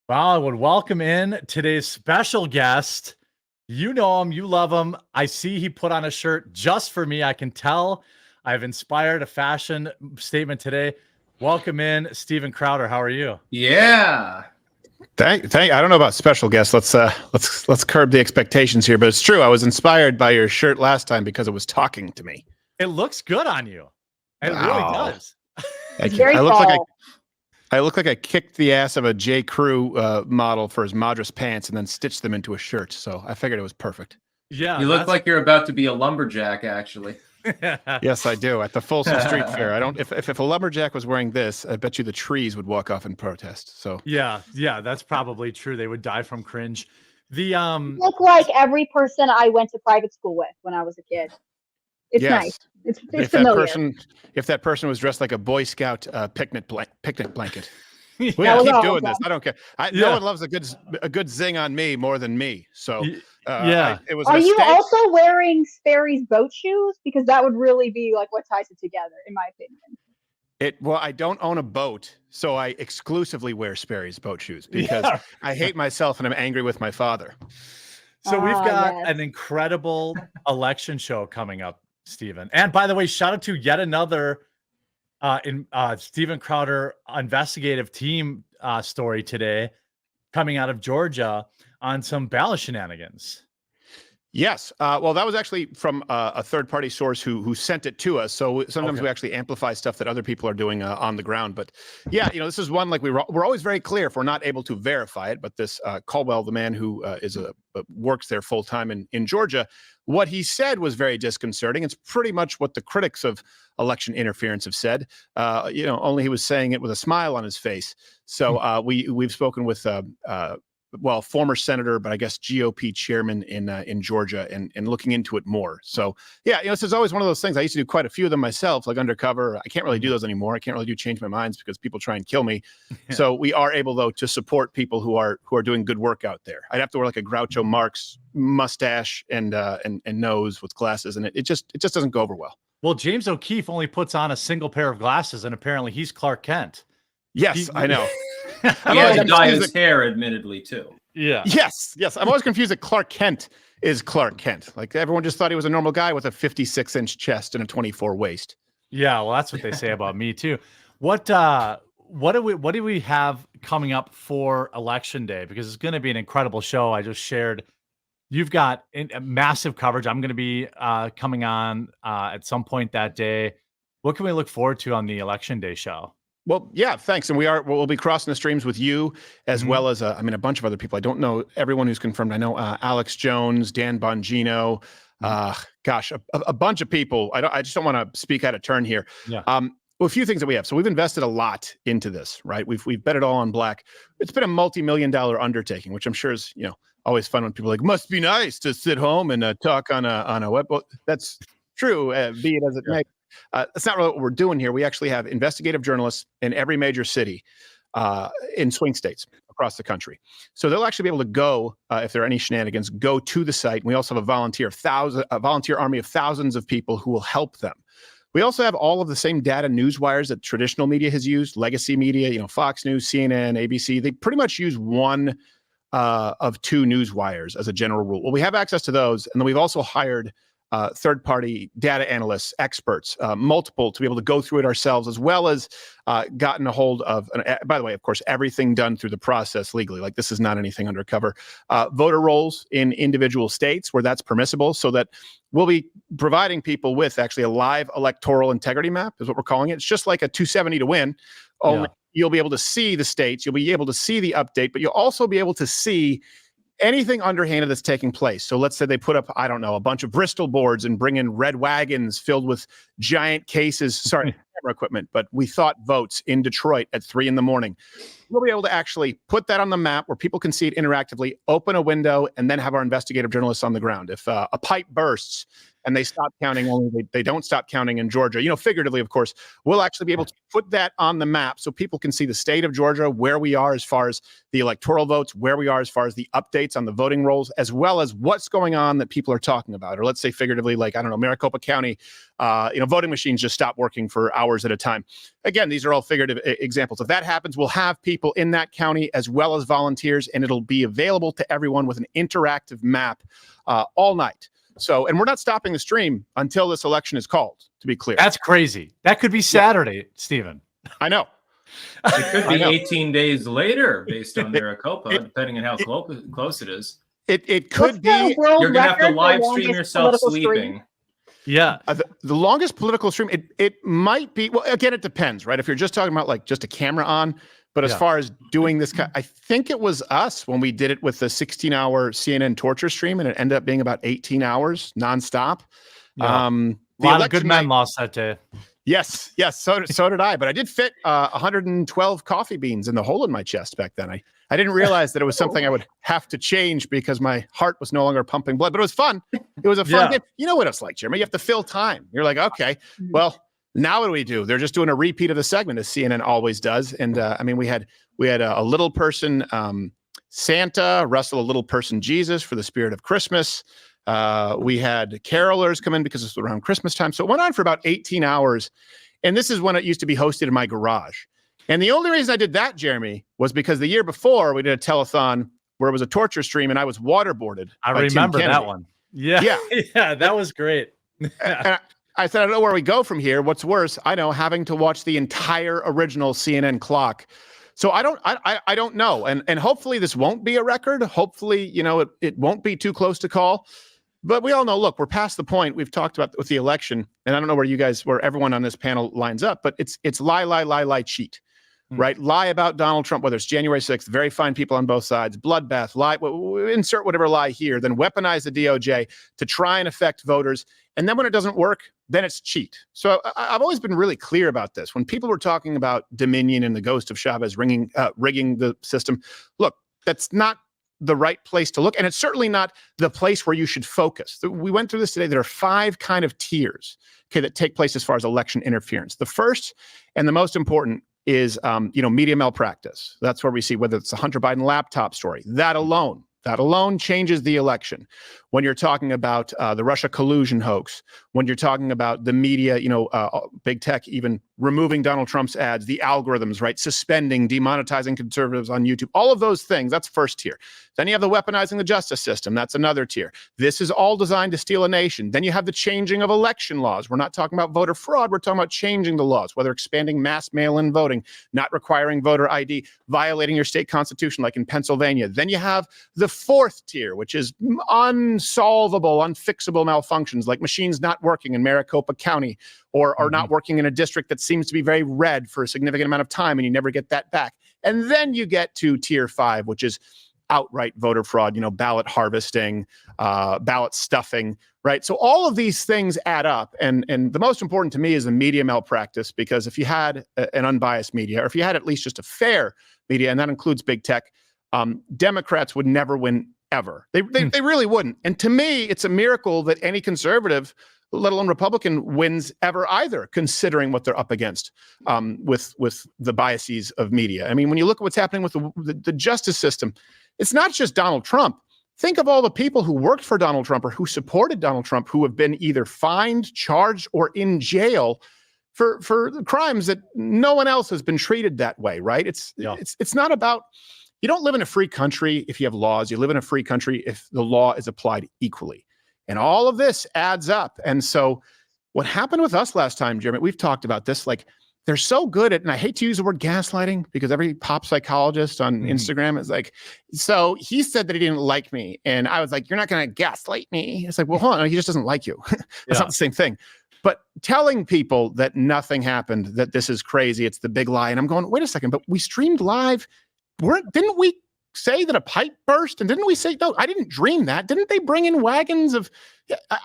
Well, I would welcome in today's special guest. You know him, you love him. I see he put on a shirt just for me. I can tell I've inspired a fashion statement today. Welcome in, Steven Crowder. How are you? Yeah. Thank. I don't know about special guests. Let's curb the expectations here, but it's true. I was inspired by your shirt last time because it was talking to me. It looks good on you. It really does. Thank you. Very I look like I kicked the ass of a J. Crew model for his Madras pants and then stitched them into a shirt. So I figured it was perfect. Yeah, You look like you're about to be a lumberjack, actually. Yes, I do. At the Folsom Street Fair. I don't. If a lumberjack was wearing this, I bet you the trees would walk off in protest. So yeah, that's probably true. They would die from cringe. The look like every person I went to private school with when I was a kid. It's nice. It's familiar. If that person was dressed like a Boy Scout picnic blanket. We keep doing this. I don't care. No one loves a good zing on me more than me. So it was. Are you also wearing Sperry's boat shoes? Because that would really be like what ties it together, in my opinion. Well, I don't own a boat, so I exclusively wear Sperry's boat shoes because I hate myself and I'm angry with my father. So we've got an incredible election show coming up, Steven. And by the way, shout out to yet another Steven Crowder investigative team story today coming out of Georgia on some ballot shenanigans. Yes. Well, that was actually from a third-party source who sent it to us. So sometimes we actually amplify stuff that other people are doing on the ground. But yeah, this is one like we're always very clear if we're not able to verify it. But this Caldwell, the man who works there full time in Georgia, what he said was very disconcerting. It's pretty much what the critics of election interference have said. Only he was saying it with a smile on his face. So we've spoken with former senator, but I guess GOP chairman in Georgia and looking into it more. So yeah, this is always one of those things. I used to do quite a few of them myself, like undercover. I can't really do those anymore. I can't really do change my minds because people try and kill me. Yeah. So we are able though to support people who are doing good work out there. I'd have to wear like a Groucho Marx mustache and nose with glasses, and it just doesn't go over well. Well, James O'Keefe only puts on a single pair of glasses, and apparently he's Clark Kent. Yes, I know. He has to dye his hair, admittedly, too. Yeah. Yes. I'm always confused that Clark Kent is Clark Kent. Like everyone just thought he was a normal guy with a 56-inch chest and a 24 waist. Yeah, well, that's what they say about me too. What do we have coming up for Election Day? Because it's going to be an incredible show. I just shared. You've got massive coverage. I'm going to be coming on at some point that day. What can we look forward to on the Election Day show? Well, yeah, thanks. And we'll be crossing the streams with you as well as, a bunch of other people. I don't know everyone who's confirmed. I know Alex Jones, Dan Bongino, a bunch of people. I just don't want to speak out of turn here. Yeah. Well, a few things that we have. So we've invested a lot into this, right? We've bet it all on black. It's been a multi-million-dollar undertaking, which I'm sure is, always fun when people are like, must be nice to sit home and talk on a web. Well, that's true, be it as it may. That's not really what we're doing here. We actually have investigative journalists in every major city in swing states across the country. So they'll actually be able to go, if there are any shenanigans, go to the site. And we also have a volunteer army of thousands of people who will help them. We also have all of the same data news wires that traditional media has used, legacy media, Fox News, CNN, ABC. They pretty much use one of two news wires as a general rule. Well, we have access to those. And then we've also hired third-party data analysts, experts, multiple to be able to go through it ourselves, as well as gotten a hold of, by the way, of course, everything done through the process legally. Like this is not anything undercover. Voter rolls in individual states where that's permissible, so that we'll be providing people with actually a live electoral integrity map is what we're calling it. It's just like a 270 to win, only you'll be able to see the states, you'll be able to see the update, but you'll also be able to see anything underhanded that's taking place. So let's say they put up, I don't know, a bunch of Bristol boards and bring in red wagons filled with giant cases, camera equipment, but we thought votes in Detroit at 3 a.m. We'll be able to actually put that on the map where people can see it interactively, open a window, and then have our investigative journalists on the ground. If a pipe bursts and they stop counting, only they don't stop counting in Georgia, figuratively, of course, we'll actually be able to put that on the map so people can see the state of Georgia, where we are as far as the electoral votes, where we are as far as the updates on the voting rolls, as well as what's going on that people are talking about. Or let's say figuratively, like, I don't know, Maricopa County Voting machines just stop working for hours at a time. Again, these are all figurative examples. If that happens, we'll have people in that county as well as volunteers, and it'll be available to everyone with an interactive map all night. So, and we're not stopping the stream until this election is called, to be clear. That's crazy. That could be Saturday, Stephen. I know. It could be 18 days later based on Maricopa, depending on how close it is. It could be. You're going to have to live stream yourself sleeping. Yeah. The longest political stream, it might be, well, again, it depends, right? If you're just talking about like just a camera on, but as far as doing this, I think it was us when we did it with the 16-hour CNN torture stream, and it ended up being about 18 hours nonstop. Yeah. A lot of good men lost that day. Yes. So did I. But I did fit 112 coffee beans in the hole in my chest back then. I didn't realize that it was something I would have to change because my heart was no longer pumping blood. But it was fun. It was a fun game. You know what it's like, Jeremy? You have to fill time. You're like, okay, well, now what do? They're just doing a repeat of the segment, as CNN always does. And we had a little person Santa wrestle a little person Jesus for the spirit of Christmas. We had carolers come in because it's around Christmas time. So it went on for about 18 hours. And this is when it used to be hosted in my garage. And the only reason I did that, Jeremy, was because the year before we did a telethon where it was a torture stream and I was waterboarded. I remember that one. Yeah. Yeah, that was great. And I said, I don't know where we go from here. What's worse? I know, having to watch the entire original CNN clock. So I don't know. And hopefully this won't be a record. Hopefully, it won't be too close to call. But we all know, look, we're past the point we've talked about with the election. And I don't know where everyone on this panel lines up, but it's lie, cheat. Right? Lie about Donald Trump, whether it's January 6th, very fine people on both sides, bloodbath, lie, insert whatever lie here, then weaponize the DOJ to try and affect voters. And then when it doesn't work, then it's cheat. So I've always been really clear about this. When people were talking about Dominion and the ghost of Chavez rigging the system, look, that's not the right place to look. And it's certainly not the place where you should focus. We went through this today. There are 5 kind of tiers, that take place as far as election interference. The first and the most important is, media malpractice. That's where we see whether it's the Hunter Biden laptop story. That alone changes the election. When you're talking about the Russia collusion hoax, when you're talking about the media, big tech even removing Donald Trump's ads, the algorithms, right? Suspending, demonetizing conservatives on YouTube, all of those things, that's first tier. Then you have the weaponizing the justice system. That's another tier. This is all designed to steal a nation. Then you have the changing of election laws. We're not talking about voter fraud. We're talking about changing the laws, whether expanding mass mail-in voting, not requiring voter ID, violating your state constitution like in Pennsylvania. Then you have the 4th tier, which is unsolvable, unfixable malfunctions like machines not working in Maricopa County or not working in a district that seems to be very red for a significant amount of time and you never get that back. And then you get to tier 5, which is outright voter fraud, ballot harvesting, ballot stuffing, right? So all of these things add up. And the most important to me is the media malpractice, because if you had an unbiased media, or if you had at least just a fair media, and that includes big tech, Democrats would never win ever. They really wouldn't. And to me, it's a miracle that any conservative, let alone Republican, wins ever either, considering what they're up against with the biases of media. I mean, when you look at what's happening with the justice system, it's not just Donald Trump. Think of all the people who worked for Donald Trump or who supported Donald Trump who have been either fined, charged, or in jail for crimes that no one else has been treated that way, right? It's not about, you don't live in a free country if you have laws. You live in a free country if the law is applied equally. And all of this adds up. And so what happened with us last time, Jeremy, we've talked about this, like they're so good at, and I hate to use the word gaslighting because every pop psychologist on Instagram is like, so he said that he didn't like me. And I was like, you're not going to gaslight me. It's like, well, hold on, he just doesn't like you. It's not the same thing. But telling people that nothing happened, that this is crazy, it's the big lie. And I'm going, wait a second, but we streamed live. Didn't we say that a pipe burst? And didn't we say, no, I didn't dream that. Didn't they bring in wagons of,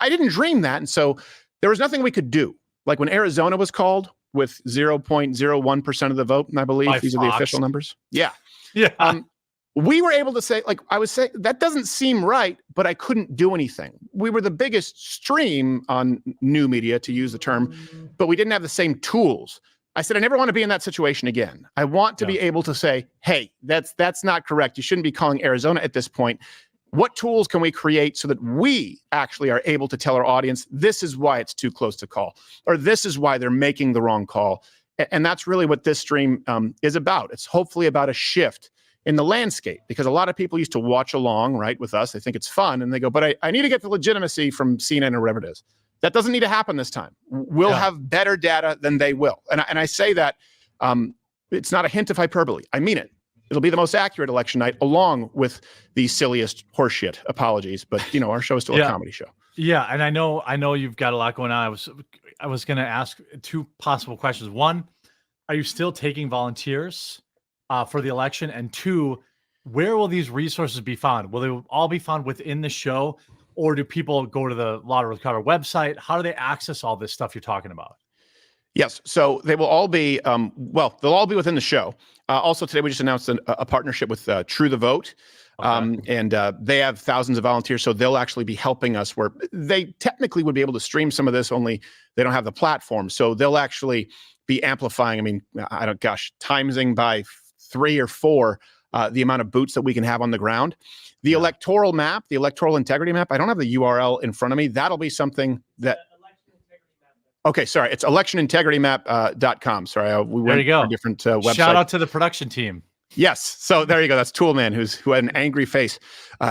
I didn't dream that. And so there was nothing we could do. Like when Arizona was called with 0.01% of the vote, and I believe these are the official numbers. Yeah. We were able to say, like, I was saying, that doesn't seem right, but I couldn't do anything. We were the biggest stream on new media, to use the term, but we didn't have the same tools. I said, I never want to be in that situation again. I want to be able to say, hey, that's not correct. You shouldn't be calling Arizona at this point. What tools can we create so that we actually are able to tell our audience, this is why it's too close to call, or this is why they're making the wrong call? And that's really what this stream is about. It's hopefully about a shift in the landscape, because a lot of people used to watch along, right, with us. They think it's fun, and they go, but I need to get the legitimacy from CNN or whatever it is. That doesn't need to happen this time. We'll have better data than they will. And I say that it's not a hint of hyperbole. I mean it. It'll be the most accurate election night, along with the silliest horseshit. Apologies, but our show is still a comedy show. Yeah, and I know you've got a lot going on. I was going to ask two possible questions. One, are you still taking volunteers for the election? And two, where will these resources be found? Will they all be found within the show, or do people go to the Lottery Recover website? How do they access all this stuff you're talking about? Yes, so they will all be, they'll all be within the show. Also today, we just announced a partnership with True the Vote. And they have thousands of volunteers, so they'll actually be helping us where they technically would be able to stream some of this, only they don't have the platform. So they'll actually be amplifying, timesing by 3 or 4 the amount of boots that we can have on the ground. The electoral map, the electoral integrity map, I don't have the URL in front of me. That'll be something that... Okay, sorry. It's electionintegritymap.com. Sorry, we went to a different website. Shout out to the production team. Yes. So there you go. That's Toolman, who had an angry face.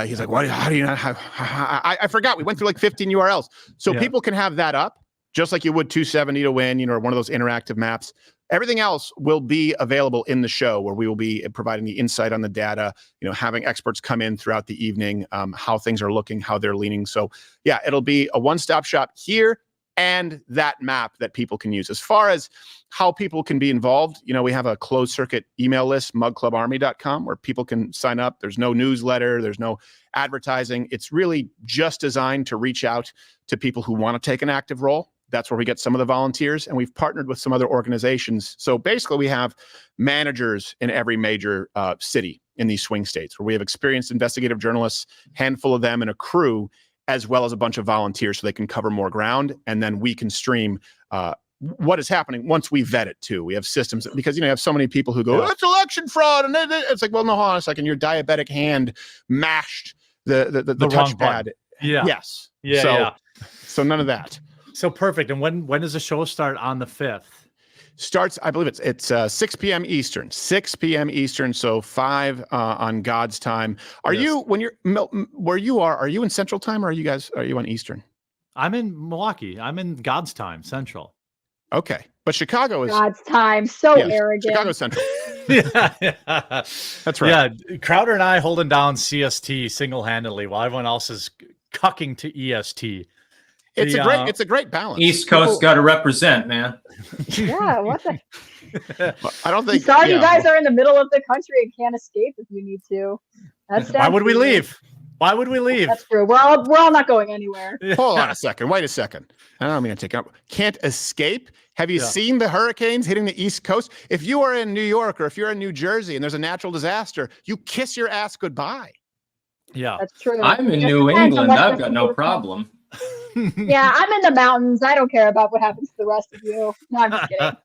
He's like, "What? How do you not have?" I forgot. We went through like 15 URLs, so people can have that up just like you would 270 to win, or one of those interactive maps. Everything else will be available in the show, where we will be providing the insight on the data. Having experts come in throughout the evening, how things are looking, how they're leaning. So yeah, it'll be a one-stop shop here. And that map that people can use. As far as how people can be involved, we have a closed circuit email list, mugclubarmy.com, where people can sign up. There's no newsletter. There's no advertising. It's really just designed to reach out to people who want to take an active role. That's where we get some of the volunteers. And we've partnered with some other organizations. So basically, we have managers in every major city in these swing states, where we have experienced investigative journalists, handful of them, and a crew, as well as a bunch of volunteers, so they can cover more ground. And then we can stream what is happening once we vet it too. We have systems, because you have so many people who go, it's election fraud, and it's like, well, no, hold on a second, your diabetic hand mashed the touchpad. Yes. So none of that. So perfect. And when does the show start on the 5th? Starts, I believe it's 6 p.m. Eastern. 6 p.m. Eastern, so 5 on God's time. Are you, when you're where you are you in Central Time, or are you on Eastern? I'm in Milwaukee. I'm in God's time, Central. Okay, but Chicago is God's time. So arrogant. Chicago Central. That's right. Yeah, Crowder and I holding down CST single-handedly, while everyone else is cucking to EST. It's a great balance. East Coast got to represent, man. Yeah, what the? I don't think. Sorry, you guys are in the middle of the country and can't escape if you need to. Why would we leave? Why would we leave? That's true. We're all not going anywhere. Hold on a second. Wait a second. I don't mean to take up. Can't escape. Have you seen the hurricanes hitting the East Coast? If you are in New York, or if you're in New Jersey and there's a natural disaster, you kiss your ass goodbye. Yeah, that's true. I'm in New England. I've got no problem. Yeah, I'm in the mountains. I don't care about what happens to the rest of you. No, I'm just kidding.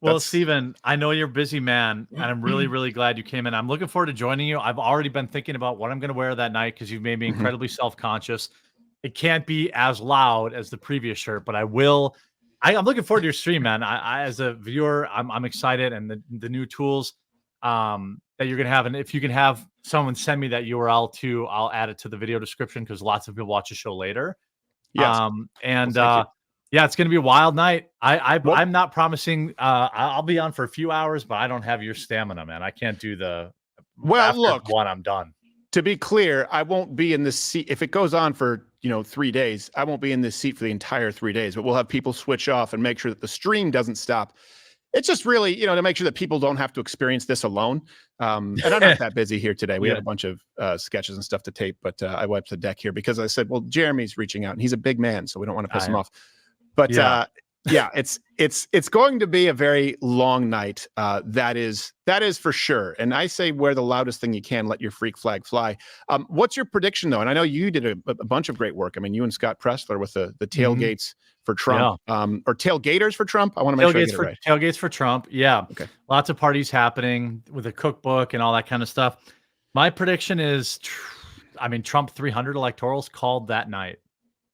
Well, Stephen, I know you're a busy man, and I'm really, really glad you came in. I'm looking forward to joining you. I've already been thinking about what I'm going to wear that night, because you've made me incredibly self-conscious. It can't be as loud as the previous shirt, but I will. I'm looking forward to your stream, man. I as a viewer, I'm excited, and the new tools that you're going to have. And if you can have someone send me that URL too, I'll add it to the video description, because lots of people watch the show later. Yes. Yeah, it's going to be a wild night. I'm not promising. I'll be on for a few hours, but I don't have your stamina, man. I can't do the. Well, look, one, I'm done. To be clear, I won't be in this seat if it goes on for 3 days. I won't be in this seat for the entire 3 days, but we'll have people switch off and make sure that the stream doesn't stop. It's just really, to make sure that people don't have to experience this alone. And I'm not that busy here today. We had a bunch of sketches and stuff to tape, but I wiped the deck here because I said, well, Jeremy's reaching out, and he's a big man, so we don't want to piss him off. But it's going to be a very long night. That is for sure. And I say wear the loudest thing you can, let your freak flag fly. What's your prediction though? And I know you did a bunch of great work. I mean, you and Scott Pressler with the tailgates for Trump, or tailgaters for Trump. I want to make sure I get it right. Tailgates for Trump. Yeah. Okay. Lots of parties happening with a cookbook and all that kind of stuff. My prediction is I mean, Trump 300 electorals called that night.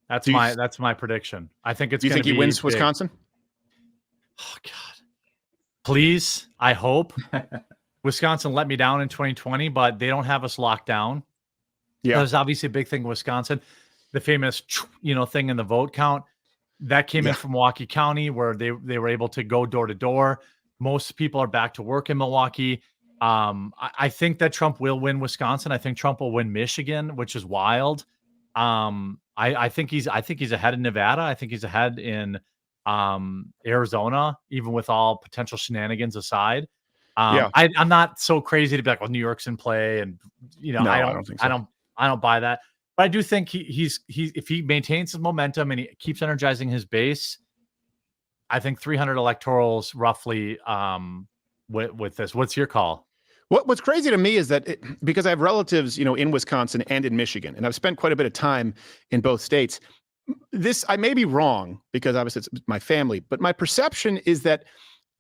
That's Do you- that's my prediction. I think it's Do you going think to he be wins big. Wisconsin? Oh God, please. I hope. Wisconsin let me down in 2020, but they don't have us locked down. Yeah. There's obviously a big thing in Wisconsin, the famous, thing in the vote count that came in from Milwaukee County, where they were able to go door to door. Most people are back to work in Milwaukee. I think that Trump will win Wisconsin. I think Trump will win Michigan, which is wild. I think he's ahead in Nevada. I think he's ahead in Arizona, even with all potential shenanigans aside. I'm not so crazy to be like, well, New York's in play, and No, I don't think so. I don't buy that. But I do think he's if he maintains his momentum and he keeps energizing his base, I think 300 electorals roughly with this. What's your call? What's crazy to me is that because I have relatives, in Wisconsin and in Michigan, and I've spent quite a bit of time in both states. I may be wrong because obviously it's my family, but my perception is that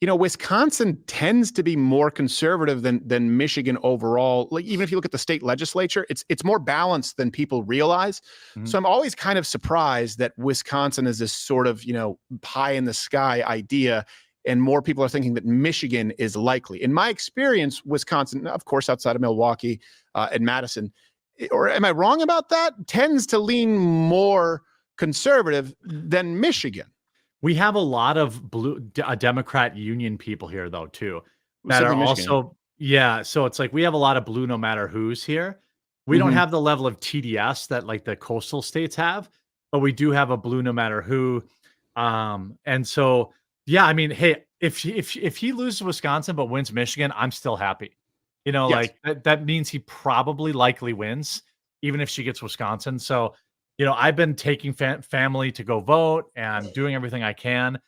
Wisconsin tends to be more conservative than Michigan overall. Like, even if you look at the state legislature, it's more balanced than people realize. Mm-hmm. So I'm always kind of surprised that Wisconsin is this sort of, pie in the sky idea, and more people are thinking that Michigan is likely. In my experience, Wisconsin, of course, outside of Milwaukee and Madison, or am I wrong about that? Tends to lean more conservative than Michigan. We have a lot of Democrat union people here, though, too, that are also, so it's like we have a lot of blue no matter who's here. We don't have the level of TDS that like the coastal states have, but we do have a blue no matter who. And so, I mean, hey, if he loses Wisconsin but wins Michigan, I'm still happy. Like that means he probably likely wins, even if she gets Wisconsin. So, I've been taking family to go vote and doing everything I can.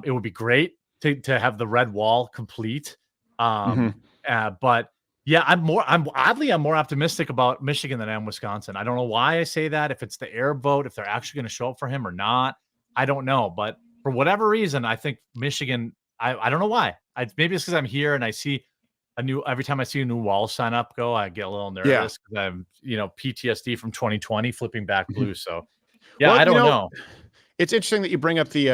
It would be great to have the red wall complete. But yeah, I'm more optimistic about Michigan than I am Wisconsin. I don't know why I say that. If it's the Arab vote, if they're actually going to show up for him or not, I don't know. But for whatever reason, I think Michigan. I don't know why. Maybe it's because I'm here and I see every time I see a new wall sign up go, I get a little nervous because I'm, PTSD from 2020 flipping back blue. So I don't know. It's interesting that you bring up the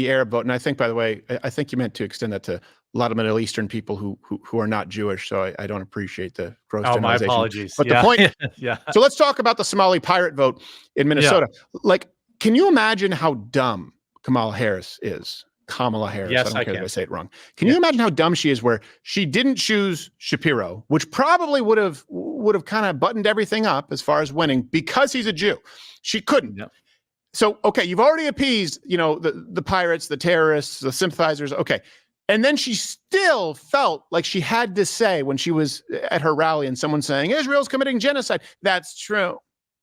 Arab vote. And I think, by the way, I think you meant to extend that to a lot of Middle Eastern people who are not Jewish. So I don't appreciate the gross generalization. My apologies. But the point, yeah. So let's talk about the Somali pirate vote in Minnesota. Yeah. Like, can you imagine how dumb Kamala Harris is? Kamala Harris. Yes, I don't care can. if I say it wrong. Can you imagine how dumb she is where she didn't choose Shapiro, which probably would have kind of buttoned everything up as far as winning because he's a Jew. She couldn't. Yep. So, okay, you've already appeased, the pirates, the terrorists, the sympathizers. Okay. And then she still felt like she had to say when she was at her rally and someone saying, Israel's committing genocide. That's true.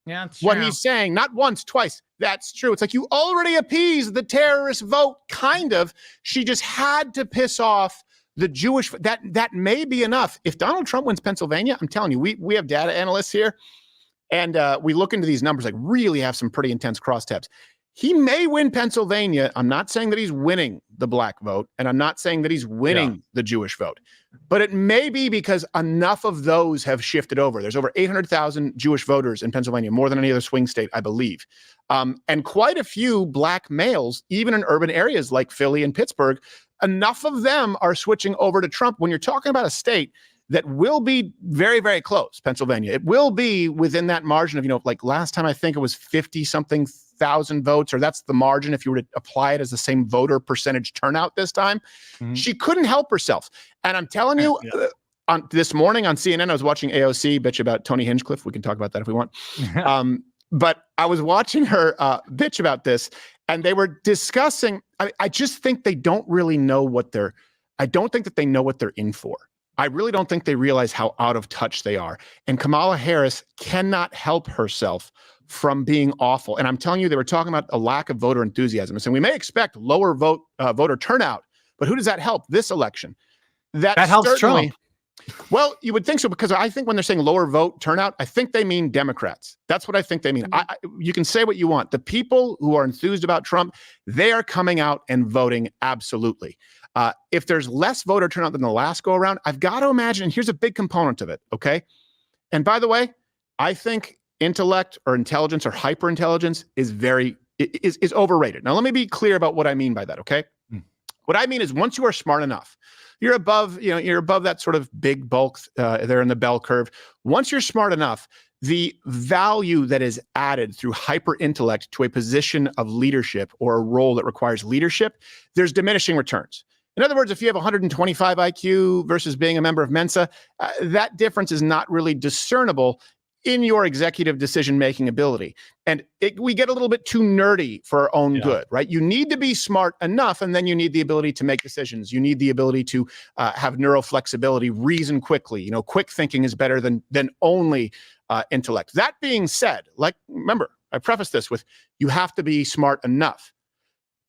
Yeah, what he's saying, not once, twice. That's true. It's like you already appeased the terrorist vote, kind of. She just had to piss off the Jewish. That may be enough. If Donald Trump wins Pennsylvania, I'm telling you, we have data analysts here, and we look into these numbers, like really have some pretty intense crosstabs. He may win Pennsylvania. I'm not saying that he's winning the black vote, and I'm not saying that he's winning the Jewish vote. But it may be because enough of those have shifted over. There's over 800,000 Jewish voters in Pennsylvania, more than any other swing state, I believe. And quite a few black males, even in urban areas like Philly and Pittsburgh, enough of them are switching over to Trump. When you're talking about a state that will be very, very close, Pennsylvania, it will be within that margin of, like last time I think it was 50-something thousand votes, or that's the margin if you were to apply it as the same voter percentage turnout this time. She couldn't help herself. And I'm telling you, on this morning on CNN, I was watching AOC bitch about Tony Hinchcliffe. We can talk about that if we want. But I was watching her bitch about this, and they were discussing, I just think they don't really know I don't think that they know what they're in for. I really don't think they realize how out of touch they are. And Kamala Harris cannot help herself from being awful. And I'm telling you, they were talking about a lack of voter enthusiasm. And saying we may expect lower voter turnout, but who does that help this election? That helps Trump. Well, you would think so, because I think when they're saying lower vote turnout, I think they mean Democrats. That's what I think they mean. You can say what you want. The people who are enthused about Trump, they are coming out and voting absolutely. If there's less voter turnout than the last go around, I've got to imagine, and here's a big component of it, okay? And by the way, I think intellect or intelligence or hyper intelligence is overrated. Now, let me be clear about what I mean by that. Okay. What I mean is once you are smart enough, you're above that sort of big bulk there in the bell curve. Once you're smart enough, the value that is added through hyper intellect to a position of leadership or a role that requires leadership, there's diminishing returns. In other words, if you have 125 IQ versus being a member of Mensa, that difference is not really discernible in your executive decision-making ability. And we get a little bit too nerdy for our own good, right? You need to be smart enough, and then you need the ability to make decisions. You need the ability to have neural flexibility, reason quickly. Quick thinking is better than only intellect. That being said, remember, I preface this with, you have to be smart enough.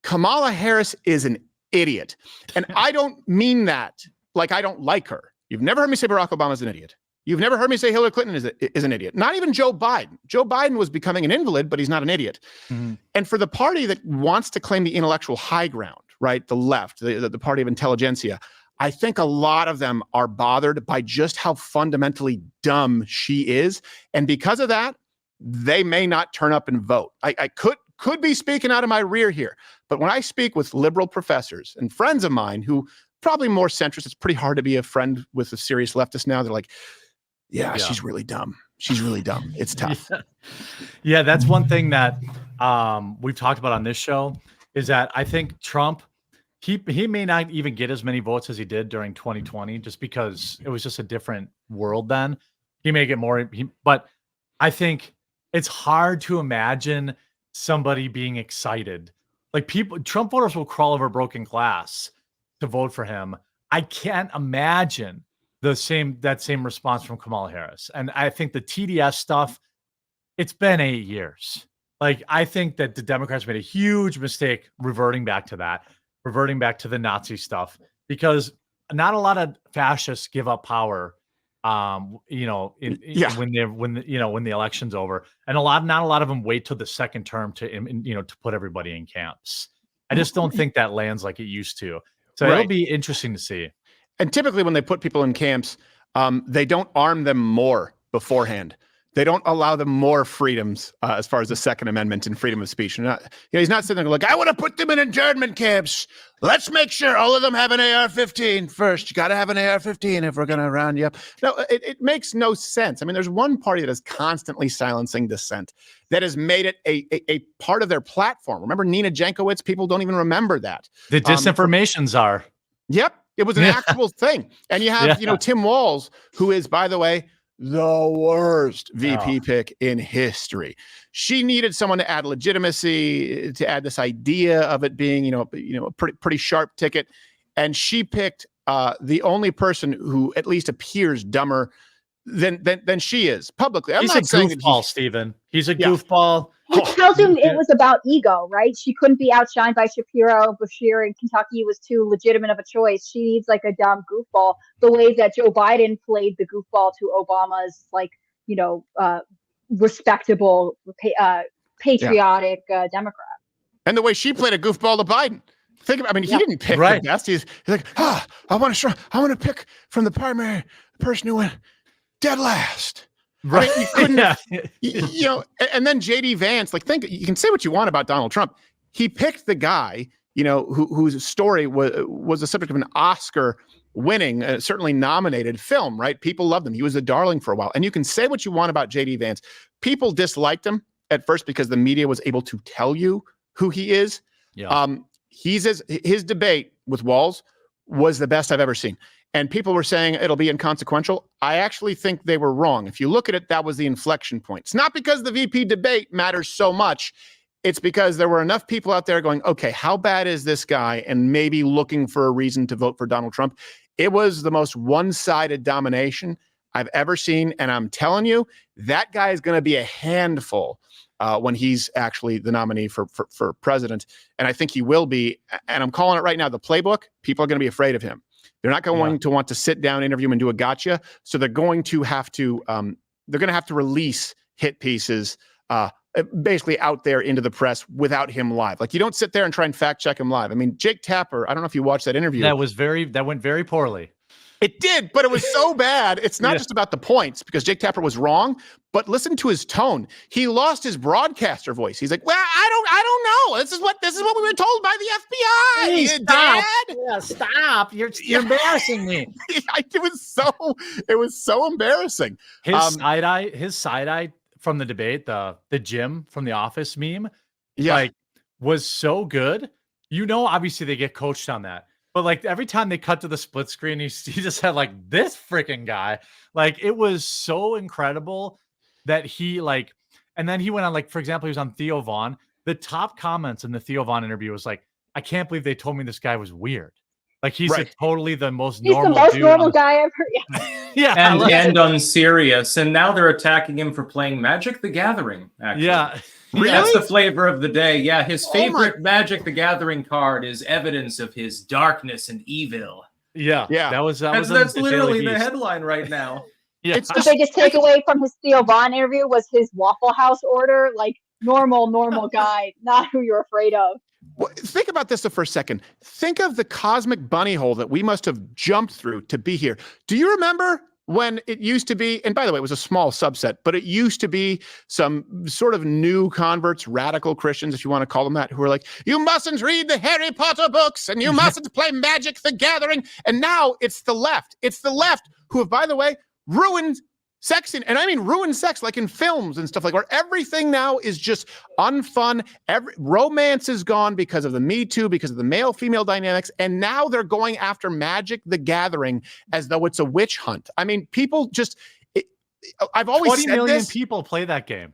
Kamala Harris is an idiot. And I don't mean that like I don't like her. You've never heard me say Barack Obama is an idiot. You've never heard me say Hillary Clinton is an idiot. Not even Joe Biden. Joe Biden was becoming an invalid, but he's not an idiot. Mm-hmm. And for the party that wants to claim the intellectual high ground, right, the left, the party of intelligentsia, I think a lot of them are bothered by just how fundamentally dumb she is. And because of that, they may not turn up and vote. I could be speaking out of my rear here, but when I speak with liberal professors and friends of mine who probably more centrist, it's pretty hard to be a friend with a serious leftist now. They're like, yeah, she's really dumb. She's really dumb. It's tough. Yeah, that's one thing that we've talked about on this show is that I think Trump, he may not even get as many votes as he did during 2020 just because it was just a different world then. He may get more, but I think it's hard to imagine somebody being excited. Like Trump voters will crawl over broken glass to vote for him. I can't imagine that same response from Kamala Harris. And I think the TDS stuff, it's been 8 years. Like, I think that the Democrats made a huge mistake reverting back to the Nazi stuff, because not a lot of fascists give up power, when the election's over, and not a lot of them wait till the second term to put everybody in camps. I just don't think that lands like it used to. So it'll be interesting to see. And typically when they put people in camps, they don't arm them more beforehand. They don't allow them more freedoms as far as the Second Amendment and freedom of speech. He's not sitting there like, I want to put them in internment camps. Let's make sure all of them have an AR-15 first. You got to have an AR-15 if we're going to round you up. No, it makes no sense. I mean, there's one party that is constantly silencing dissent, that has made it a part of their platform. Remember Nina Jankowicz? People don't even remember that. The disinformations are. Yep. It was an actual thing. And you have, Tim Walz, who is, by the way, the worst VP pick in history. She needed someone to add legitimacy, to add this idea of it being, a pretty sharp ticket. And she picked the only person who at least appears dumber than she is publicly. He's a goofball, Stephen. He's a goofball. He tells him it was about ego, right? She couldn't be outshined by Shapiro. Bashir in Kentucky was too legitimate of a choice. She needs like a dumb goofball, the way that Joe Biden played the goofball to Obama's respectable, patriotic Democrat. And the way she played a goofball to Biden. He didn't pick the best. He's like, I want to pick from the primary the person who went dead last. Right. You couldn't, and then JD Vance, you can say what you want about Donald Trump. He picked the guy, whose story was the subject of an Oscar winning, certainly nominated film, right? People loved him. He was a darling for a while. And you can say what you want about JD Vance. People disliked him at first because the media was able to tell you who he is. Yeah. His debate with Walz was the best I've ever seen. And people were saying it'll be inconsequential. I actually think they were wrong. If you look at it, that was the inflection point. It's not because the VP debate matters so much. It's because there were enough people out there going, okay, how bad is this guy? And maybe looking for a reason to vote for Donald Trump. It was the most one-sided domination I've ever seen. And I'm telling you, that guy is going to be a handful when he's actually the nominee for president. And I think he will be. And I'm calling it right now, the playbook, people are going to be afraid of him. They're not going to want to sit down, interview him, and do a gotcha. So they're going to have to release hit pieces basically out there into the press without him live. Like, you don't sit there and try and fact check him live. I mean, Jake Tapper, I don't know if you watched that interview. That went very poorly. It did, but it was so bad. It's not just about the points because Jake Tapper was wrong, but listen to his tone. He lost his broadcaster voice. He's like, "Well, I don't know. This is what we were told by the FBI." Hey, Dad. Yeah, stop. You're embarrassing me. It was so embarrassing. His side eye from the debate, the Jim from The Office meme, like was so good. Obviously they get coached on that. But like every time they cut to the split screen, he just had like this freaking guy. Like it was so incredible that he like, and then he went on like, for example, he was on Theo Vaughn. The top comments in the Theo Vaughn interview was like, "I can't believe they told me this guy was weird." Like he's totally the most normal. He's the most dude normal guy I've heard. Yeah, and unserious. And now they're attacking him for playing Magic the Gathering. Actually. Yeah. Really? That's the flavor of the day. Yeah, his favorite Magic the Gathering card is evidence of his darkness and evil. Yeah. That's literally the headline right now. The biggest takeaway from his Theo Vaughn interview was his Waffle House order. Like normal guy, not who you're afraid of. Well, think about this for a second. Think of the cosmic bunny hole that we must have jumped through to be here. Do you remember when it used to be, and by the way, it was a small subset, but it used to be some sort of new converts, radical Christians, if you want to call them that, who were like, you mustn't read the Harry Potter books and you mustn't play Magic the Gathering. And now it's the left. It's the left who have, by the way, ruined sex, and I mean ruined sex, like in films and stuff like where everything now is just unfun. Romance is gone because of the Me Too, because of the male-female dynamics, and now they're going after Magic the Gathering as though it's a witch hunt. I mean, people just. I've always 20 said million this. people play that game.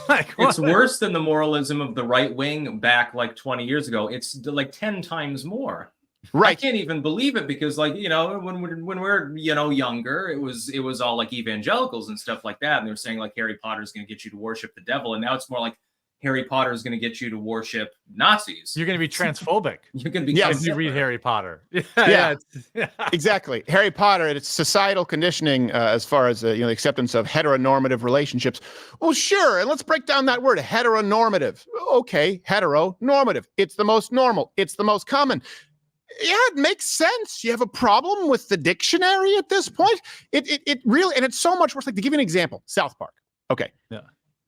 It's worse than the moralism of the right wing back like 20 years ago. It's like 10 times more. Right. I can't even believe it because, like, when we're younger, it was all like evangelicals and stuff like that, and they're saying like Harry Potter is going to get you to worship the devil, and now it's more like Harry Potter is going to get you to worship Nazis. You're going to be transphobic. You're going to be if you read Harry Potter. Exactly. Harry Potter, it's societal conditioning as far as the acceptance of heteronormative relationships. Well, sure, and let's break down that word, heteronormative. Okay, heteronormative. It's the most normal. It's the most common. Yeah, it makes sense. You have a problem with the dictionary at this point. It really, and it's so much worse. Like, to give you an example, South Park. Okay. Yeah.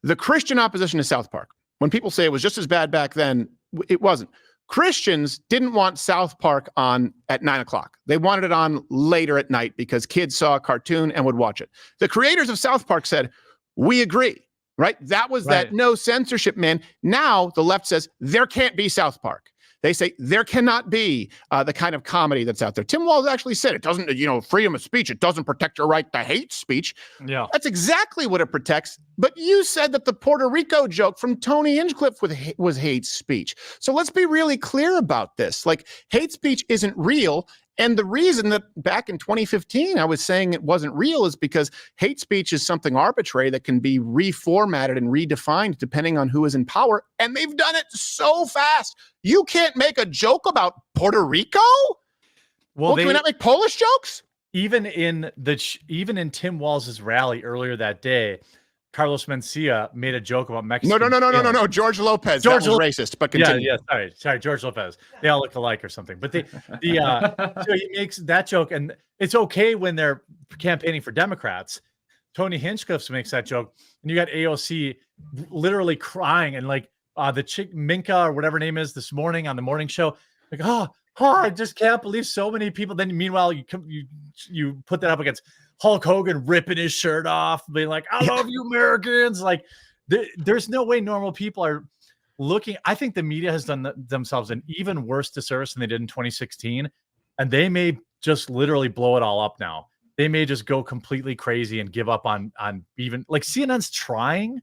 The Christian opposition to South Park. When people say it was just as bad back then, it wasn't. Christians didn't want South Park on at 9:00. They wanted it on later at night because kids saw a cartoon and would watch it. The creators of South Park said, we agree, right? That was that no censorship, man. Now the left says there can't be South Park. They say there cannot be the kind of comedy that's out there. Tim Walz actually said it doesn't, freedom of speech. It doesn't protect your right to hate speech. Yeah, that's exactly what it protects. But you said that the Puerto Rico joke from Tony Hinchcliffe was hate speech. So let's be really clear about this. Like, hate speech isn't real. And the reason that back in 2015, I was saying it wasn't real is because hate speech is something arbitrary that can be reformatted and redefined depending on who is in power. And they've done it so fast. You can't make a joke about Puerto Rico. Well, can we not make Polish jokes? Even in Tim Walz's rally earlier that day, Carlos Mencia made a joke about Mexico. No. George Lopez. That was racist, but continue. Yeah. Sorry, George Lopez. They all look alike or something. But so he makes that joke, and it's okay when they're campaigning for Democrats. Tony Hinchcliffe makes that joke, and you got AOC literally crying, and like the chick Minka or whatever her name is this morning on the morning show, like oh, I just can't believe so many people. Then meanwhile, you put that up against Hulk Hogan ripping his shirt off, being like, I love you Americans. Like there's no way normal people are looking. I think the media has done themselves an even worse disservice than they did in 2016. And they may just literally blow it all up now. They may just go completely crazy and give up on even like CNN's trying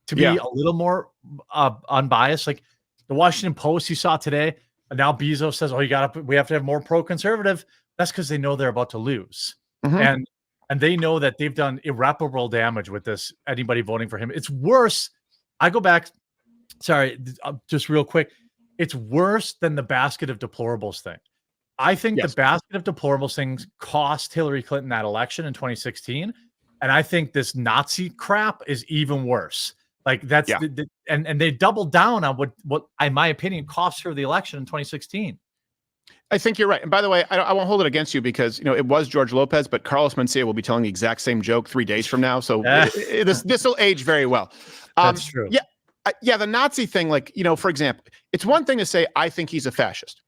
to be a little more unbiased. Like the Washington Post you saw today, and now Bezos says, we have to have more pro-conservative. That's because they know they're about to lose. Mm-hmm. And they know that they've done irreparable damage with this, anybody voting for him. It's worse. I go back, just real quick. It's worse than the basket of deplorables thing. I think the basket of deplorables things cost Hillary Clinton that election in 2016. And I think this Nazi crap is even worse. Like that's and they doubled down on what in my opinion cost her the election in 2016. I think you're right. And by the way, I won't hold it against you because, it was George Lopez, but Carlos Mencia will be telling the exact same joke 3 days from now. So this will age very well. That's true. Yeah. The Nazi thing, for example, it's one thing to say, I think he's a fascist.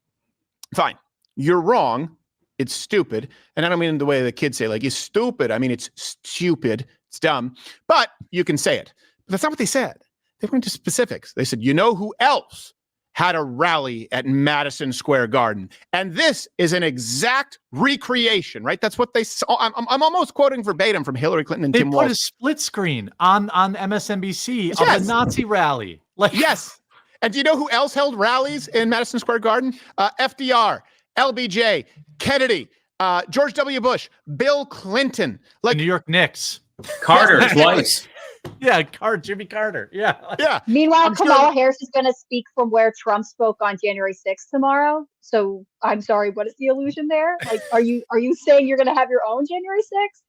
Fine. You're wrong. It's stupid. And I don't mean the way the kids say, it's stupid. I mean, it's stupid. It's dumb. But you can say it. But that's not what they said. They went into specifics. They said, who else had a rally at Madison Square Garden? And this is an exact recreation, right? That's what they saw. I'm almost quoting verbatim from Hillary Clinton and Tim Walz. They put a split screen on MSNBC of a Nazi rally. Yes. And do you know who else held rallies in Madison Square Garden? FDR, LBJ, Kennedy, George W. Bush, Bill Clinton. New York Knicks. Carter twice. Yeah, Jimmy Carter. Yeah. Yeah. Meanwhile, Kamala Harris is going to speak from where Trump spoke on January 6th tomorrow. So I'm sorry, what is the illusion there? Are you saying you're going to have your own January 6th?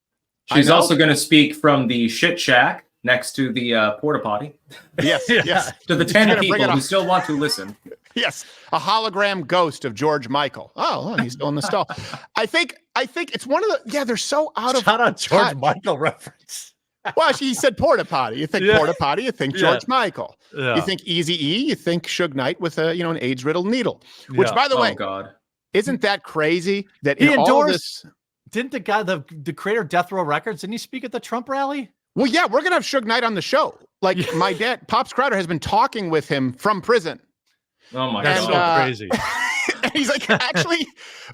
She's also going to speak from the shit shack next to the porta potty. Yes. Yes. To the 10 people who still want to listen. Yes. A hologram ghost of George Michael. Oh, he's still in the stall. I think it's one of the, they're so out of. Shout out George Michael reference. Well, he said porta potty. You think porta potty, you think George Michael. Yeah. You think Eazy-E, you think Suge Knight with an AIDS-riddled needle. Which, by the way, isn't that crazy that he in endorsed, all this? Didn't the guy, the creator of Death Row Records, didn't he speak at the Trump rally? Well, yeah, we're gonna have Suge Knight on the show. My dad, Pops Crowder, has been talking with him from prison. Oh my God, that's so crazy. And he's actually,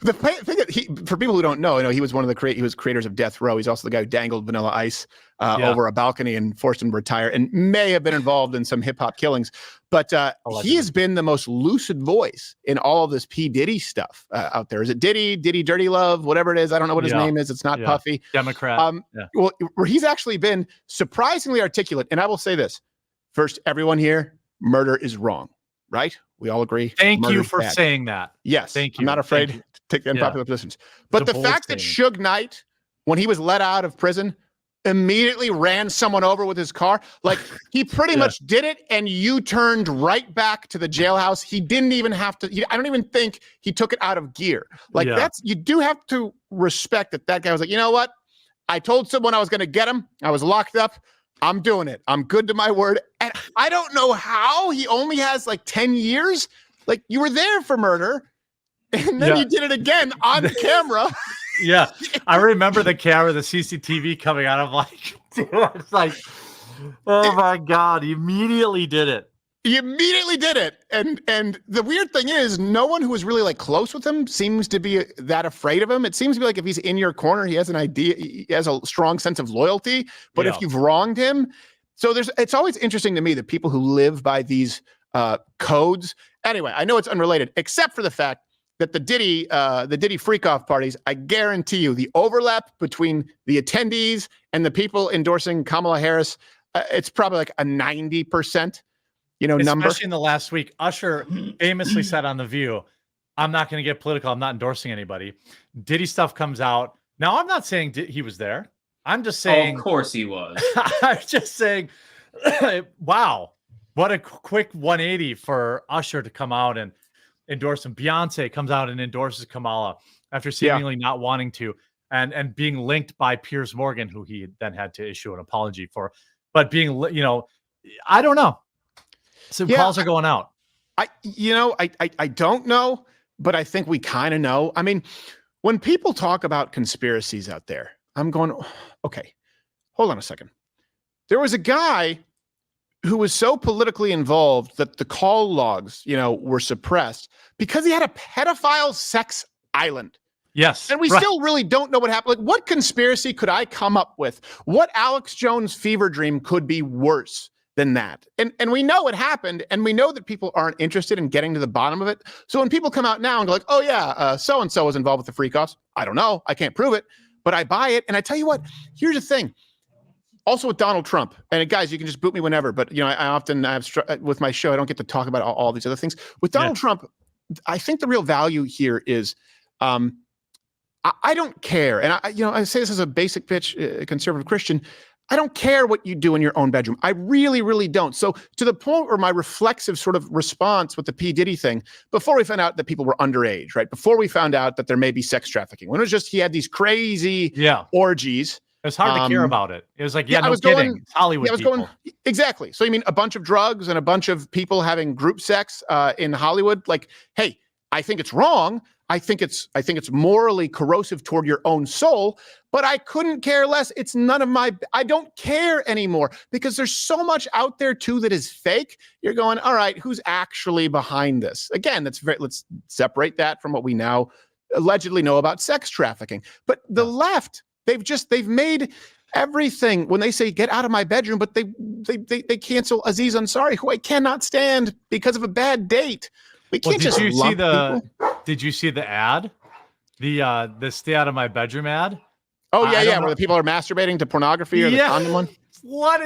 the thing that for people who don't know, he was one of the he was creators of Death Row. He's also the guy who dangled Vanilla Ice over a balcony and forced him to retire, and may have been involved in some hip hop killings. But he has been the most lucid voice in all of this P. Diddy stuff out there. Is it Diddy, Dirty Love, whatever it is? I don't know what his name is. It's not Puffy. Democrat. Well, where he's actually been surprisingly articulate. And I will say this: first, everyone here, murder is wrong. Right? We all agree. Thank you for saying that. Yes. Thank you. I'm not afraid to take the unpopular positions. But the fact that Suge Knight, when he was let out of prison, immediately ran someone over with his car, he pretty much did it, and you turned right back to the jailhouse. He didn't even have to. I don't even think he took it out of gear. You do have to respect that guy was like, you know what? I told someone I was going to get him. I was locked up. I'm doing it. I'm good to my word. And I don't know how he only has 10 years. You were there for murder, and then you did it again on camera. Yeah. I remember the camera, the CCTV coming out. I'm it's oh my God, he immediately did it. He immediately did it. And the weird thing is, no one who was really close with him seems to be that afraid of him. It seems to be if he's in your corner, he has an idea, he has a strong sense of loyalty. But if you've wronged him, so it's always interesting to me that people who live by these codes. Anyway, I know it's unrelated, except for the fact that the Diddy freak off parties, I guarantee you, the overlap between the attendees and the people endorsing Kamala Harris, it's probably a 90%. Number. Especially in the last week, Usher famously said on The View, I'm not going to get political. I'm not endorsing anybody. Diddy stuff comes out. Now, I'm not saying he was there. I'm just saying. Of course he was. I'm just saying, wow, what a quick 180 for Usher to come out and endorse him. Beyonce comes out and endorses Kamala after seemingly not wanting to and being linked by Piers Morgan, who he then had to issue an apology for. But being, I don't know. So calls are going out. I don't know, but I think we kind of know. I mean, when people talk about conspiracies out there, I'm going, okay, hold on a second. There was a guy who was so politically involved that the call logs, were suppressed because he had a pedophile sex island. Yes. And we still really don't know what happened. What conspiracy could I come up with? What Alex Jones fever dream could be worse than that? And we know it happened, and we know that people aren't interested in getting to the bottom of it. So when people come out now and go oh yeah, so-and-so was involved with the freak offs, I don't know, I can't prove it, but I buy it. And I tell you what, here's the thing. Also with Donald Trump, and guys, you can just boot me whenever, but I often have with my show, I don't get to talk about all these other things. With Donald Trump, I think the real value here is I don't care. And I say this as a basic pitch, conservative Christian. I don't care what you do in your own bedroom. I really, really don't. So to the point where my reflexive sort of response with the P. Diddy thing, before we found out that people were underage, right? Before we found out that there may be sex trafficking, when it was just he had these crazy orgies. It's hard to care about it. It was like, I no was kidding. going, it's Hollywood people. Exactly. So you mean a bunch of drugs and a bunch of people having group sex in Hollywood? Like, hey, I think it's wrong. I think it's morally corrosive toward your own soul, but I couldn't care less. It's none of I don't care anymore because there's so much out there too that is fake. You're going, all right, who's actually behind this? Again, let's separate that from what we now allegedly know about sex trafficking. But the left, they've made everything, when they say get out of my bedroom, but they cancel Aziz Ansari, who I cannot stand because of a bad date. We can't just lump people. Did you see the ad? The stay out of my bedroom ad? Oh yeah, where the people are masturbating to pornography or the condom one. What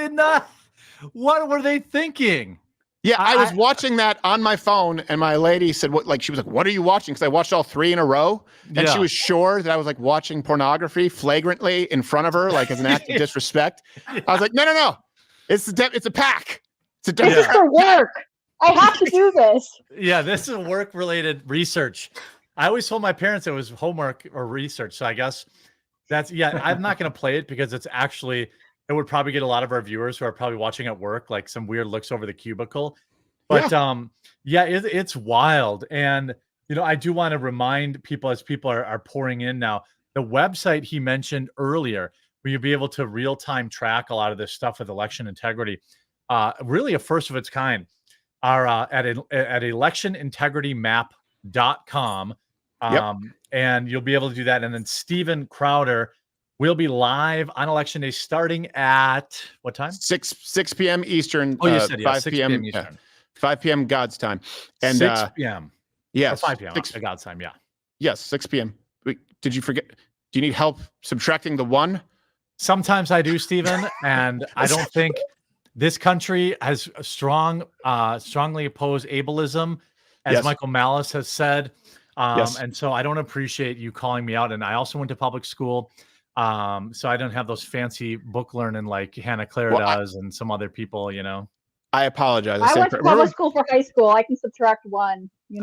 were they thinking? Yeah, I was watching that on my phone, and my lady said, "What?" Like, she was like, "What are you watching?" Because I watched all 3 in a row, and she was sure that I was like watching pornography flagrantly in front of her, like as an act of disrespect. I was like, "No, it's a pack. It's a This is for work. I have to do this." Yeah, this is work-related research. I always told my parents it was homework or research, so I guess that's I'm not going to play it because it would probably get a lot of our viewers who are probably watching at work, like some weird looks over the cubicle. But it's wild. And, I do want to remind people as people are pouring in now, the website he mentioned earlier, where you'll be able to real-time track a lot of this stuff with election integrity, really a first of its kind, are at electionintegritymap.com. And you'll be able to do that. And then Steven Crowder will be live on election day starting at what time? 6 p.m. Eastern. Oh, you said 5 6 p.m. Eastern. 5 p.m. God's time. And 6 p.m. Yes. 5 p.m. God's time. Yeah. Yes. 6 p.m. Wait, did you forget? Do you need help subtracting the 1? Sometimes I do, Stephen. And I don't think this country has strongly opposed ableism, as Michael Malice has said. And so I don't appreciate you calling me out. And I also went to public school. So I don't have those fancy book learning like Hannah Claire does and some other people, I apologize. I went to public school for high school. I can subtract 1, It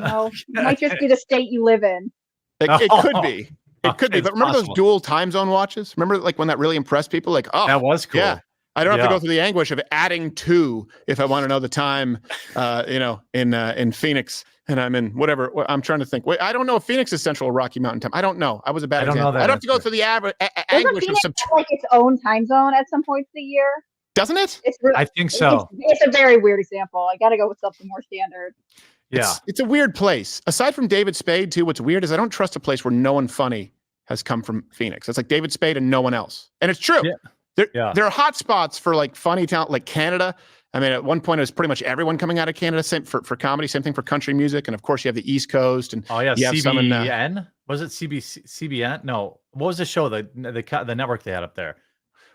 might just be the state you live in. It could be. It could be. But remember those dual time zone watches? Remember like when that really impressed people? Like, oh, that was cool. Yeah. I don't have to go through the anguish of adding 2 if I want to know the time, in Phoenix, and I'm in whatever. I'm trying to think. Wait, I don't know if Phoenix is Central or Rocky Mountain time. I don't know. I was a bad example. I don't have to go through the anguish of like its own time zone at some points of the year. Doesn't it? It's really, I think so. It's a very weird example. I got to go with something more standard. Yeah, it's a weird place. Aside from David Spade, too, what's weird is I don't trust a place where no one funny has come from Phoenix. It's like David Spade and no one else, and it's true. Yeah. There are hot spots for like funny talent, like Canada. I mean, at one point it was pretty much everyone coming out of Canada. Same for comedy, same thing for country music, and of course you have the East Coast. And CBN was it CBN? No, what was the show the network they had up there?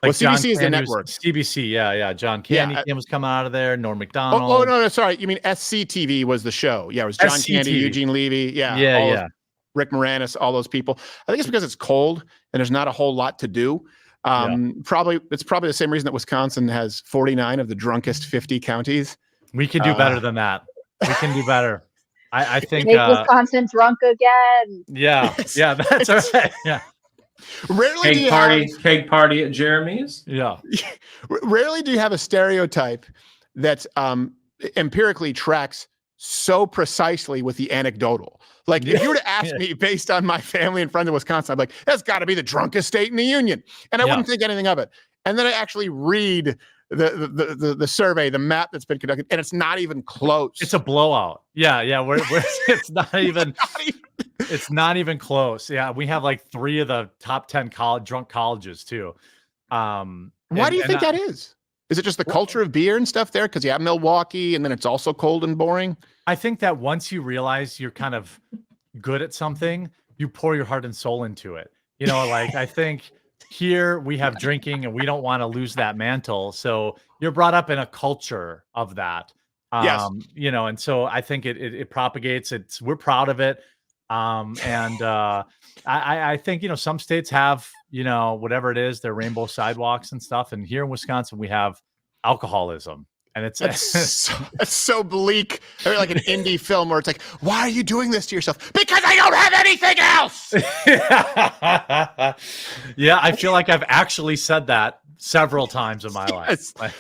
Like CBC is the network. CBC, yeah. John Candy was coming out of there. Norm Macdonald. Oh no, sorry. You mean SCTV was the show? Yeah, it was John SCTV. Candy, Eugene Levy. Yeah. Rick Moranis, all those people. I think it's because it's cold and there's not a whole lot to do. It's probably the same reason that Wisconsin has 49 of the drunkest 50 counties. We can do better than that. We can do better. I think make Wisconsin drunk again. Yeah, that's all right. Yeah. Rarely Keg party at Jeremy's. Yeah. Rarely do you have a stereotype that empirically tracks so precisely with the anecdotal. Like if you were to ask me based on my family and friends in Wisconsin, I'd be like, that's got to be the drunkest state in the union. And I wouldn't think anything of it. And then I actually read the survey, the map that's been conducted, and it's not even close. It's a blowout. Yeah. It's not even it's not even close. Yeah. We have like 3 of the top 10 drunk colleges too. Why do you think that is? Is it just the culture of beer and stuff there? Because you have Milwaukee and then it's also cold and boring. I think that once you realize you're kind of good at something, you pour your heart and soul into it. Like I think here we have drinking and we don't want to lose that mantle. So you're brought up in a culture of that. And so I think it propagates. We're proud of it. I think, some states have, whatever it is, their rainbow sidewalks and stuff. And here in Wisconsin, we have alcoholism. And it's that's so bleak. Or like an indie film where it's like, why are you doing this to yourself? Because I don't have anything else. Yeah, I feel like I've actually said that several times in my life. I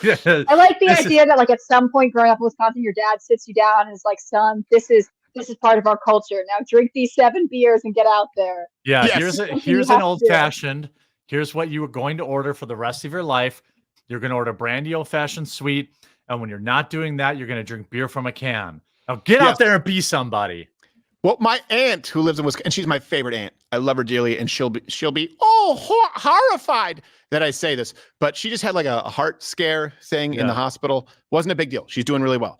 like the idea that like at some point growing up in Wisconsin, your dad sits you down and is like, son, this is part of our culture. Now drink these 7 beers and get out there. Yeah, Yes. here's an old fashioned. Here's what you were going to order for the rest of your life. You're going to order brandy old fashioned sweet. And when you're not doing that, you're going to drink beer from a can. Now get out there and be somebody. Well, my aunt who lives in Wisconsin, and she's my favorite aunt. I love her dearly, and she'll be horrified that I say this, but she just had like a heart scare thing in the hospital. Wasn't a big deal. She's doing really well.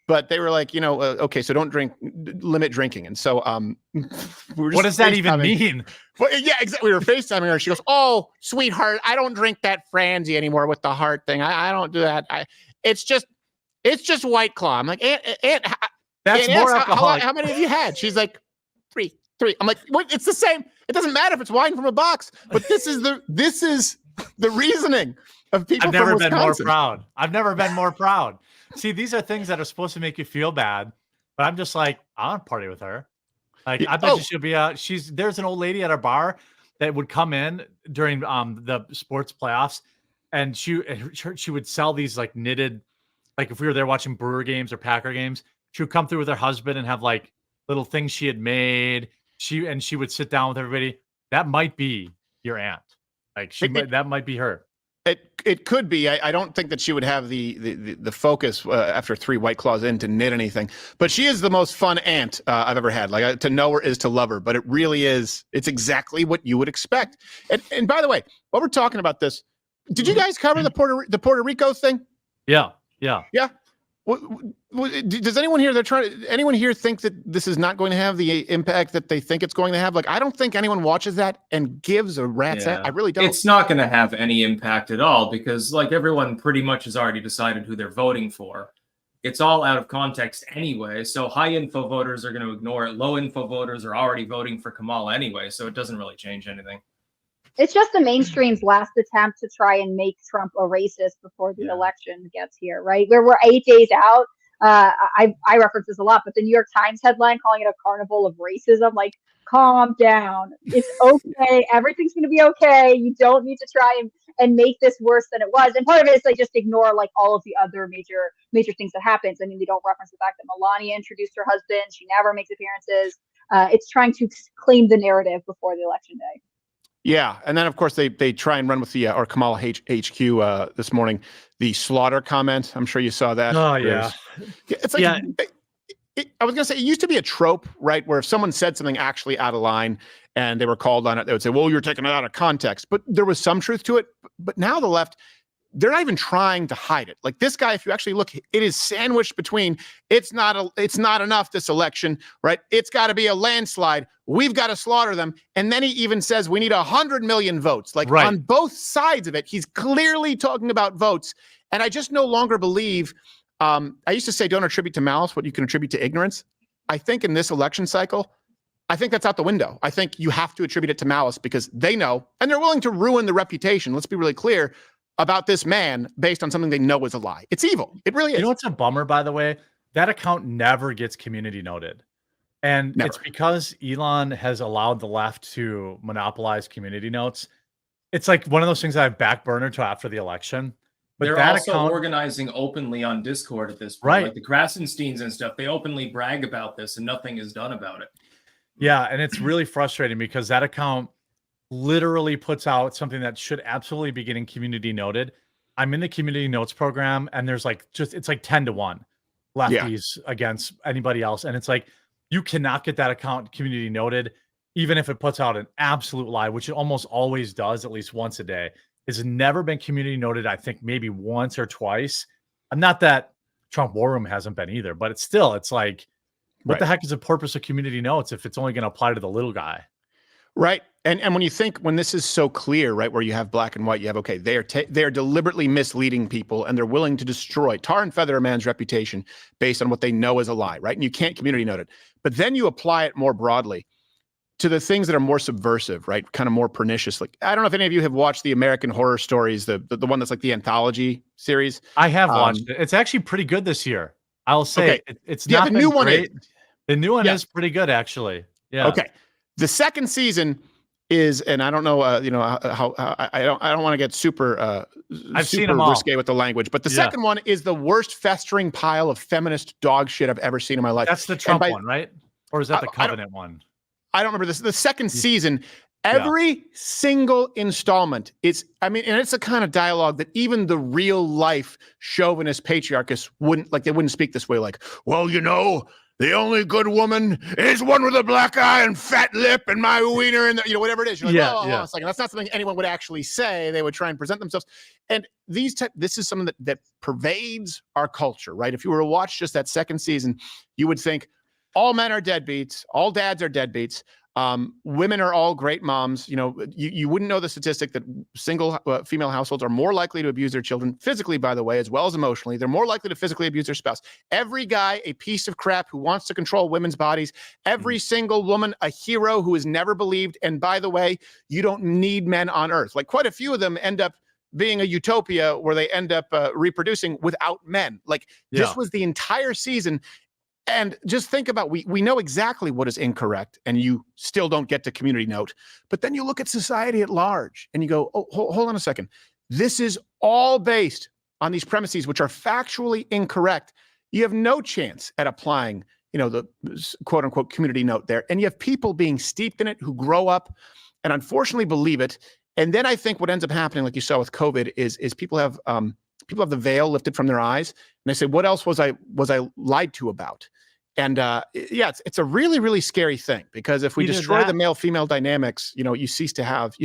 But they were like, okay, so don't drink, limit drinking. And so we were just what does that even mean? Well, yeah, exactly. We were FaceTiming her. She goes, oh, sweetheart, I don't drink that Franzi anymore with the heart thing. I don't do that. It's just White Claw. I'm like, Aunt, that's more alcohol. How many have you had? She's like, three. I'm like, what? It's the same. It doesn't matter if it's wine from a box, but this is the reasoning of people. I've never been more proud. I've never been more proud. See, these are things that are supposed to make you feel bad, but I'm just like, I want to party with her. Like, I bet she'll be there's an old lady at our bar that would come in during the sports playoffs, and she would sell these like knitted, like if we were there watching Brewer games or Packer games, she would come through with her husband and have like little things she had made. She would sit down with everybody. That might be your aunt. Like that might be her. It could be. I don't think that she would have the focus after 3 White Claws in to knit anything. But she is the most fun aunt I've ever had. Like to know her is to love her. But it really is. It's exactly what you would expect. And by the way, while we're talking about this, did you guys cover the Puerto Rico thing? Yeah. Does anyone here think that this is not going to have the impact that they think it's going to have? Like, I don't think anyone watches that and gives a rat's ass. I really don't. It's not going to have any impact at all because like everyone pretty much has already decided who they're voting for. It's all out of context anyway. So high info voters are going to ignore it. Low info voters are already voting for Kamala anyway. So it doesn't really change anything. It's just the mainstream's last attempt to try and make Trump a racist before the election gets here, right? Where we're 8 days out. I reference this a lot, but the New York Times headline calling it a carnival of racism, like, calm down. It's okay. Everything's going to be okay. You don't need to try and make this worse than it was. And part of it is they just ignore like all of the other major things that happens. I mean, they don't reference the fact that Melania introduced her husband. She never makes appearances. It's trying to claim the narrative before the election day. Yeah, and then of course they try and run with the or Kamala HQ this morning, the slaughter comment. I'm sure you saw that. Oh yeah, it's like I was gonna say it used to be a trope, right? Where if someone said something actually out of line and they were called on it, they would say, "Well, you're taking it out of context." But there was some truth to it. But now the left, they're not even trying to hide it. Like this guy, if you actually look, it is sandwiched between it's not enough this election, right? It's got to be a landslide. We've got to slaughter them. And then he even says we need 100 million votes. Like on both sides of it, he's clearly talking about votes. And I just no longer believe. I used to say don't attribute to malice what you can attribute to ignorance. I think in this election cycle, I think that's out the window. I think you have to attribute it to malice because they know and they're willing to ruin the reputation. Let's be really clear about this man based on something they know is a lie. It's evil. It really is. You know what's a bummer, by the way? That account never gets community noted. And it's because Elon has allowed the left to monopolize community notes. It's like one of those things that I've backburnered to after the election. But they're that also account, organizing openly on Discord at this point. Right. Like the Krasensteins and stuff, they openly brag about this and nothing is done about it. Yeah, and it's really frustrating because that account literally puts out something that should absolutely be getting community noted. I'm in the community notes program and there's like it's like 10-1 lefties against anybody else. And it's like, you cannot get that account community noted, even if it puts out an absolute lie, which it almost always does at least once a day. It's never been community noted. I think maybe once or twice. I'm not that Trump War Room hasn't been either, but it's like, what the heck is the purpose of community notes if it's only going to apply to the little guy? Right. And when this is so clear, right, where you have black and white, you have, okay, they are deliberately misleading people, and they're willing to destroy, tar and feather a man's reputation based on what they know is a lie, right? And you can't community note it. But then you apply it more broadly to the things that are more subversive, right? Kind of more pernicious. Like, I don't know if any of you have watched the American Horror Stories, the one that's like the anthology series. I have watched it. It's actually pretty good this year. I'll say Okay. it's Yeah, not the new one great. is. The new one Yeah. is pretty good, actually. Yeah. Okay. The second season is, and I don't know, how I don't want to get super I've seen super them all. risque with the language, but the second one is the worst festering pile of feminist dog shit I've ever seen in my life. That's the Trump one, right? Or is that the Covenant one? I don't remember this. The second season, every single installment is, I mean, and it's a kind of dialogue that even the real life chauvinist patriarchists wouldn't speak this way. Like, well, the only good woman is one with a black eye and fat lip and my wiener and whatever it is. You're like, hold on a second. That's not something anyone would actually say. They would try and present themselves. And this is something that pervades our culture, right? If you were to watch just that second season, you would think all men are deadbeats, all dads are deadbeats. Women are all great moms. You wouldn't know the statistic that single female households are more likely to abuse their children physically, by the way, as well as emotionally. They're more likely to physically abuse their spouse. Every guy, a piece of crap who wants to control women's bodies. Every single woman, a hero who is never believed. And by the way, you don't need men on earth. Like, quite a few of them end up being a utopia where they end up reproducing without men. Like, this was the entire season. And just think about, we know exactly what is incorrect, and you still don't get to community note. But then you look at society at large and you go, oh, hold on a second. This is all based on these premises, which are factually incorrect. You have no chance at applying, the quote unquote community note there. And you have people being steeped in it who grow up and unfortunately believe it. And then I think what ends up happening, like you saw with COVID, is people have the veil lifted from their eyes, and they say, what else was I lied to about? And it's a really, really scary thing, because if we destroy the male-female dynamics, you cease to have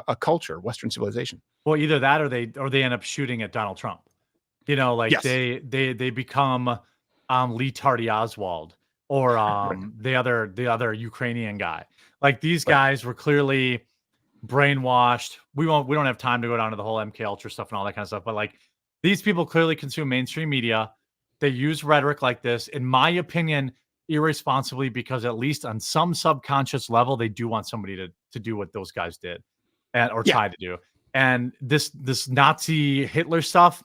a culture, Western civilization. Well, either that or they end up shooting at Donald Trump. They become Lee Tardy Oswald or the other Ukrainian guy. Like, these guys were clearly brainwashed. We don't have time to go down to the whole MK Ultra stuff and all that kind of stuff, but like, these people clearly consume mainstream media. They use rhetoric like this, in my opinion, irresponsibly, because at least on some subconscious level, they do want somebody to do what those guys did or try to do. And this Nazi Hitler stuff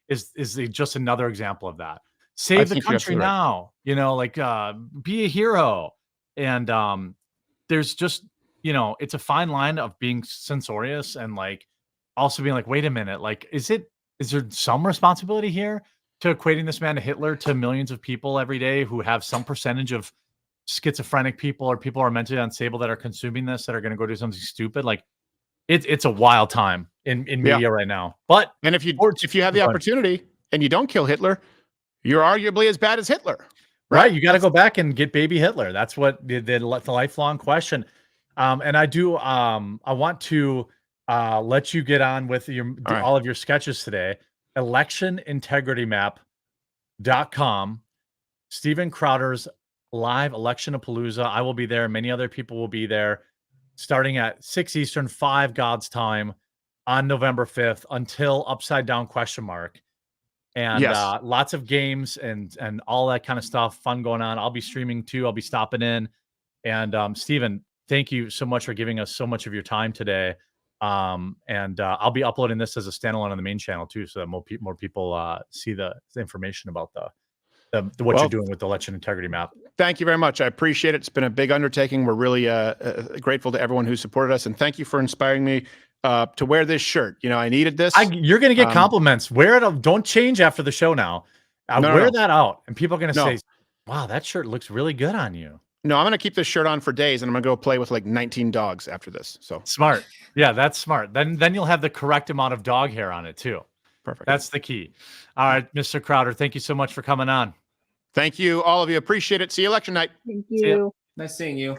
is just another example of that. Save the country now, be a hero. And there's just, it's a fine line of being censorious and like also being like, wait a minute, like, is there some responsibility here to equating this man to Hitler to millions of people every day who have some percentage of schizophrenic people or people who are mentally unstable that are consuming this, that are going to go do something stupid? Like, it's a wild time in media right now. But if you have the opportunity and you don't kill Hitler, you're arguably as bad as Hitler. Right. You got to go back and get baby Hitler. That's what the lifelong question. And I do, I want to let you get on with all of your sketches today. electionintegritymap.com. Steven Crowder's live Electionapalooza. I will be there. Many other people will be there, starting at 6 Eastern, 5 God's time on November 5th until Upside Down ? And lots of games and all that kind of stuff. Fun going on. I'll be streaming too. I'll be stopping in. And Steven, thank you so much for giving us so much of your time today. And I'll be uploading this as a standalone on the main channel too, so that more people see the information about what you're doing with the election integrity map. Thank you very much. I appreciate it. It's been a big undertaking. We're really grateful to everyone who supported us, and thank you for inspiring me to wear this shirt. I needed this. You're going to get compliments. Wear it. Don't change after the show now. Wear that out, and people are going to say, wow, that shirt looks really good on you. No, I'm going to keep this shirt on for days, and I'm going to go play with like 19 dogs after this. So smart. Yeah, that's smart. Then you'll have the correct amount of dog hair on it too. Perfect. That's the key. All right, Mr. Crowder, thank you so much for coming on. Thank you, all of you. Appreciate it. See you election night. Thank you. Nice seeing you.